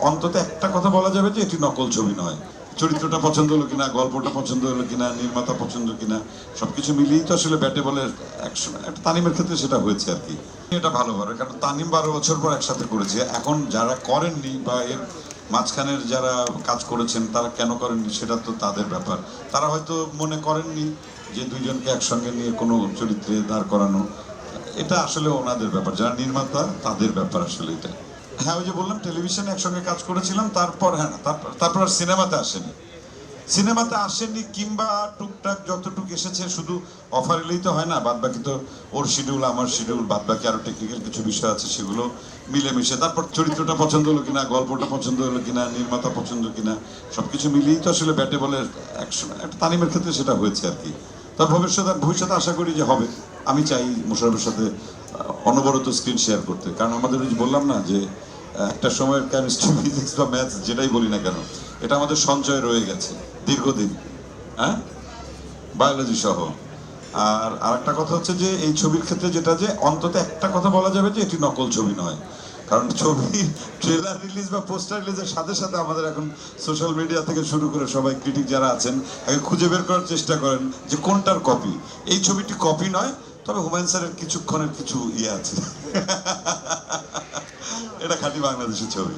অন্তত একটা কথা বলা যাবে যে এটি নকল ছবি নয়। চরিত্রটা পছন্দ হলো কিনা, গল্পটা পছন্দ হলো কিনা, নির্মাতা পছন্দ কিনা, সবকিছু মিলিয়েই তো আসলে ব্যাটে বলে একটা তানিমের ক্ষেত্রে সেটা হয়েছে আর কি। এটা ভালো করে, কারণ তানিম 12 বছর পর একসাথে করেছে। এখন যারা করেননি বা এর মাঝখানের যারা কাজ করেছেন তারা কেন করেননি সেটা তো তাদের ব্যাপার। তারা হয়তো মনে করেননি যে দুইজনকে একসঙ্গে নিয়ে কোনো চরিত্রে দাঁড় করানো, এটা আসলে ওনাদের ব্যাপার, যারা নির্মাতা তাদের ব্যাপার আসলে এটা। হ্যাঁ, ওই যে বললাম টেলিভিশনে একসঙ্গে কাজ করেছিলাম, তারপর হ্যাঁ তারপর আর সিনেমাতে আসেনি কিংবা টুকটাক যতটুকু এসেছে শুধু অফার এলেই তো হয় না, বাদ বাকি তো ওর শিডিউল আমার শিডিউল, বাদ বাকি আরো টেকনিক্যাল কিছু বিষয় আছে, সেগুলো মিলেমিশে তারপর চরিত্রটা পছন্দ হলো কিনা, গল্পটা পছন্দ হলো কিনা, নির্মাতা পছন্দ কিনা, সবকিছু মিলিয়েই তো আসলে ব্যাটে বলে একটা তানিমের ক্ষেত্রে সেটা হয়েছে আর কি। তার ভবিষ্যতে আশা করি যে হবে। আমি চাই মোশাররফের সাথে অনবরত স্ক্রিন শেয়ার করতে, কারণ আমাদের ওই যে বললাম না যে একটা সময়ের কেমিস্ট্রি, ফিজিক্স বা ম্যাথস যেটাই বলি না কেন, এটা আমাদের সঞ্চয় রয়ে গেছে দীর্ঘদিন, হ্যাঁ, বায়োলজি সহ। আর আরেকটা কথা হচ্ছে যে এই ছবির ক্ষেত্রে যেটা, যে অন্তত একটা কথা বলা যাবে যে এটি নকল ছবি নয়। কারণ ছবি ট্রেলার রিলিজ বা পোস্টার রিলিজের সাথে সাথে আমাদের এখন সোশ্যাল মিডিয়া থেকে শুরু করে সবাই ক্রিটিক যারা আছেন আগে খুঁজে বের করার চেষ্টা করেন যে কোনটার কপি। এই ছবিটি কপি নয়, তবে হুমায়ুন স্যারের কিছুক্ষণের কিছু ইয়ে আছে। এটা খাঁটি বাংলাদেশের ছবি।